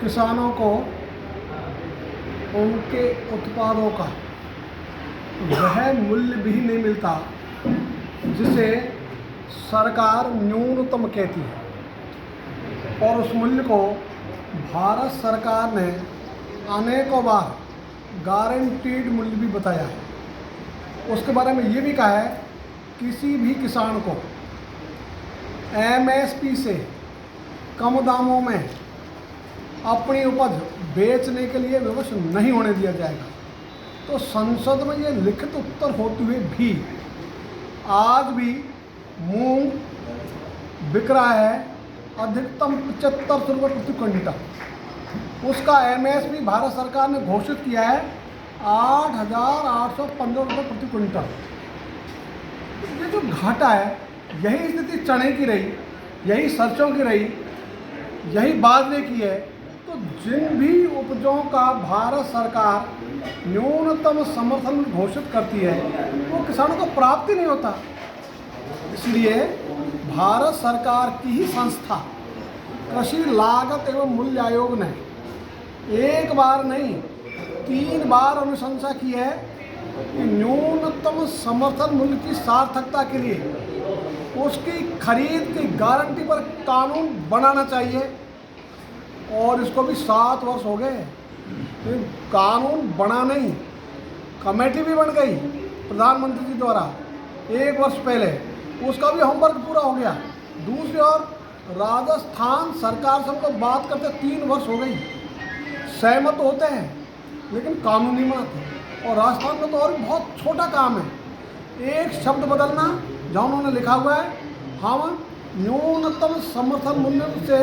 किसानों को उनके उत्पादों का वह मूल्य भी नहीं मिलता जिसे सरकार न्यूनतम कहती है, और उस मूल्य को भारत सरकार ने अनेकों बार गारंटीड मूल्य भी बताया है। उसके बारे में ये भी कहा है किसी भी किसान को एमएसपी से कम दामों में अपनी उपज बेचने के लिए विवश नहीं होने दिया जाएगा। तो संसद में ये लिखित उत्तर होते हुए भी आज भी मूंग बिक रहा है अधिकतम 75 रुपये प्रति क्विंटल। उसका एमएसपी भारत सरकार ने घोषित किया है 8,815 रुपये प्रति क्विंटल। ये जो घाटा है, यही स्थिति चने की रही, यही सरसों की रही, यही बाजरे की है। तो जिन भी उपजों का भारत सरकार न्यूनतम समर्थन घोषित करती है वो किसानों को प्राप्त ही नहीं होता। इसलिए भारत सरकार की ही संस्था कृषि लागत एवं मूल्य आयोग ने एक बार नहीं 3 बार अनुशंसा की है कि न्यूनतम समर्थन मूल्य की सार्थकता के लिए उसकी खरीद की गारंटी पर कानून बनाना चाहिए। और इसको भी 7 वर्ष हो गए, कानून बना नहीं, कमेटी भी बन गई प्रधानमंत्री जी द्वारा 1 वर्ष पहले, उसका भी होमवर्क पूरा हो गया। दूसरी ओर राजस्थान सरकार से हम लोग बात करते 3 वर्ष हो गई, सहमत होते हैं लेकिन कानून नहीं बनाते। और राजस्थान में तो और बहुत छोटा काम है, एक शब्द बदलना, जहाँ उन्होंने लिखा हुआ है हम न्यूनतम समर्थन मूल्य से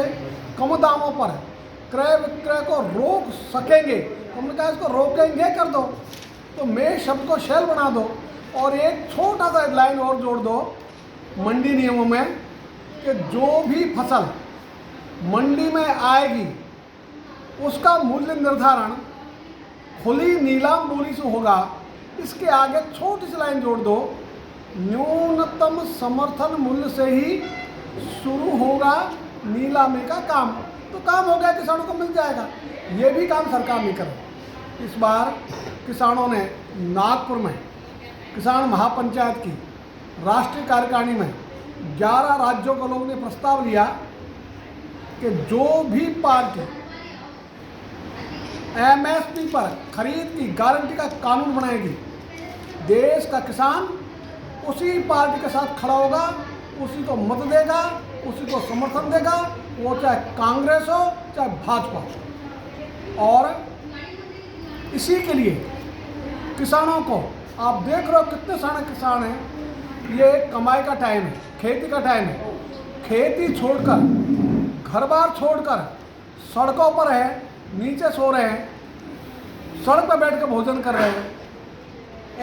कम दामों पर क्रय विक्रय को रोक सकेंगे। हमने कहा इसको रोकेंगे कर दो, तो मैं शब्द को शैल बना दो और एक छोटा सा लाइन और जोड़ दो मंडी नियमों में कि जो भी फसल मंडी में आएगी उसका मूल्य निर्धारण खुली नीलाम बोली से होगा। इसके आगे छोटी सी लाइन जोड़ दो, न्यूनतम समर्थन मूल्य से ही शुरू होगा नीलामी का काम। तो काम हो गया, किसानों को मिल जाएगा। ये भी काम सरकार नहीं करे। इस बार किसानों ने नागपुर में किसान महापंचायत की राष्ट्रीय कार्यकारिणी में 11 राज्यों के लोगों ने प्रस्ताव लिया कि जो भी पार्टी एमएसपी पर खरीद की गारंटी का कानून बनाएगी, देश का किसान उसी पार्टी के साथ खड़ा होगा, उसी को मत देगा, उसी को समर्थन देगा, वो चाहे कांग्रेस हो चाहे भाजपा हो। और इसी के लिए किसानों को आप देख रहे हो कितने सारे किसान हैं, ये कमाई का टाइम है, खेती का टाइम है, खेती छोड़कर घर बार छोड़कर सड़कों पर है, नीचे सो रहे हैं, सड़क पर बैठ कर भोजन कर रहे हैं।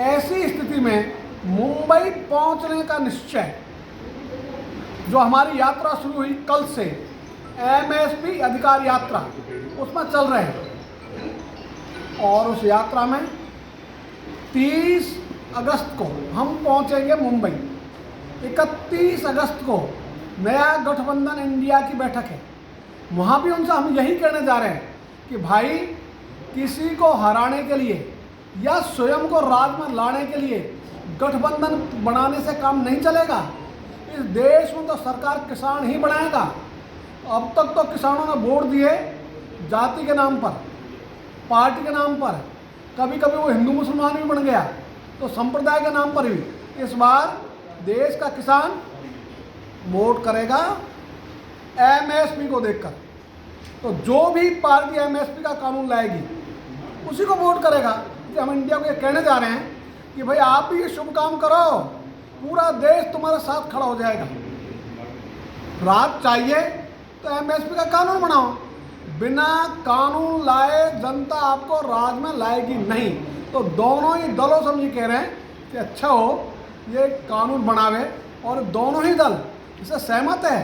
ऐसी स्थिति में मुंबई पहुंचने का निश्चय, जो हमारी यात्रा शुरू हुई कल से एमएसपी अधिकार यात्रा, उसमें चल रहे हैं। और उस यात्रा में 30 अगस्त को हम पहुंचेंगे मुंबई। 31 अगस्त को नया गठबंधन इंडिया की बैठक है। वहाँ भी उनसे हम यही कहने जा रहे हैं कि भाई किसी को हराने के लिए या स्वयं को राज में लाने के लिए गठबंधन बनाने से काम नहीं चलेगा। इस देश में तो सरकार किसान ही बनाएगा। अब तक तो किसानों ने वोट दिए जाति के नाम पर, पार्टी के नाम पर, कभी कभी वो हिंदू मुसलमान भी बन गया, तो संप्रदाय के नाम पर भी। इस बार देश का किसान वोट करेगा एमएसपी को देखकर। तो जो भी पार्टी एमएसपी का कानून लाएगी उसी को वोट करेगा। कि हम इंडिया को ये कहने जा रहे हैं कि भाई आप भी ये शुभ काम करो, पूरा देश तुम्हारे साथ खड़ा हो जाएगा। राज चाहिए तो एमएसपी का कानून बनाओ। बिना कानून लाए जनता आपको राज में लाएगी नहीं। तो दोनों ही दलों से हम ये कह रहे हैं कि अच्छा हो ये कानून बनावे, और दोनों ही दल इससे सहमत है,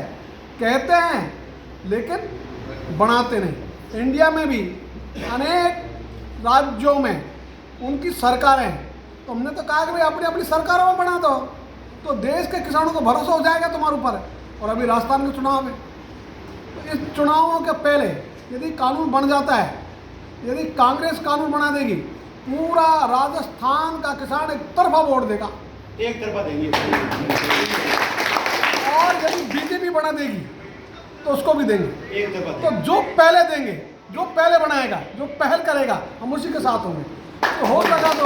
कहते हैं लेकिन बनाते नहीं। इंडिया में भी अनेक राज्यों में उनकी सरकारें हैं, तो हमने तो कहा कि भाई अपनी अपनी सरकारों में बना दो, तो देश के किसानों को भरोसा हो जाएगा तुम्हारे ऊपर। और अभी राजस्थान के चुनाव में, तो इस चुनावों के पहले यदि कानून बन जाता है, यदि कांग्रेस कानून बना देगी, पूरा राजस्थान का किसान एक तरफा वोट देगा, एक तरफा देंगे। और यदि बीजेपी बना देगी तो उसको भी देंगे। एक तरफा तो जो पहले देंगे, जो पहले बनाएगा, जो पहल करेगा, हम उसी के साथ होंगे। तो हो सका तो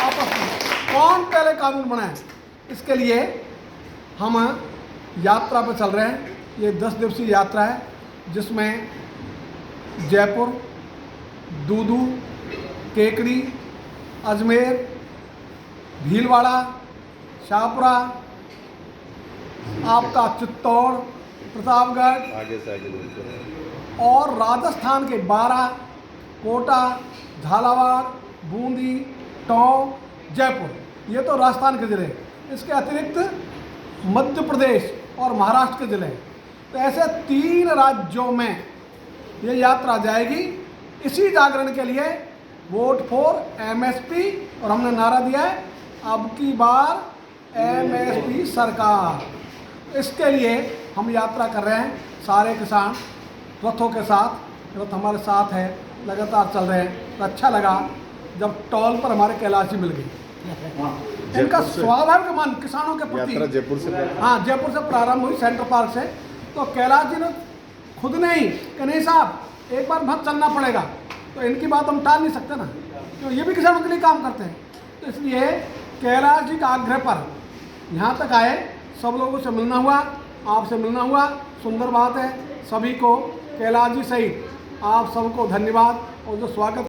आपस में कौन पहले कानून बनाए, इसके लिए हम यात्रा पर चल रहे हैं। ये 10 दिवसीय यात्रा है, जिसमें जयपुर, दूदू, केकड़ी, अजमेर, भीलवाड़ा, शाहपुरा, आपका चित्तौड़, प्रतापगढ़ आगे से आगे और राजस्थान के 12, कोटा, झालावाड़, बूंदी, टोंक, जयपुर, ये तो राजस्थान के ज़िले। इसके अतिरिक्त मध्य प्रदेश और महाराष्ट्र के ज़िले। तो ऐसे 3 राज्यों में ये यात्रा जाएगी। इसी जागरण के लिए वोट फॉर एमएसपी, और हमने नारा दिया है अब की बार एमएसपी सरकार। इसके लिए हम यात्रा कर रहे हैं, सारे किसान रथों के साथ। रथ हमारे साथ है, लगातार चल रहे हैं। तो अच्छा लगा जब टॉल पर हमारे कैलाश जी मिल गई। इनका स्वाभाविक मन किसानों के प्रति। यात्रा जयपुर से, हाँ, जयपुर से प्रारंभ हुई, सेंट्रल पार्क से। तो कैलाश जी ने खुद नहीं कि नहीं साहब एक बार बहुत चलना पड़ेगा, तो इनकी बात हम टाल नहीं सकते ना, क्यों, ये भी किसानों के लिए काम करते हैं। तो इसलिए कैलाश जी का आग्रह पर यहाँ तक आए, सब लोगों से मिलना हुआ, आपसे मिलना हुआ। सुंदर बात है। सभी को कैलाश जी सहित आप सबको धन्यवाद। और जो स्वागत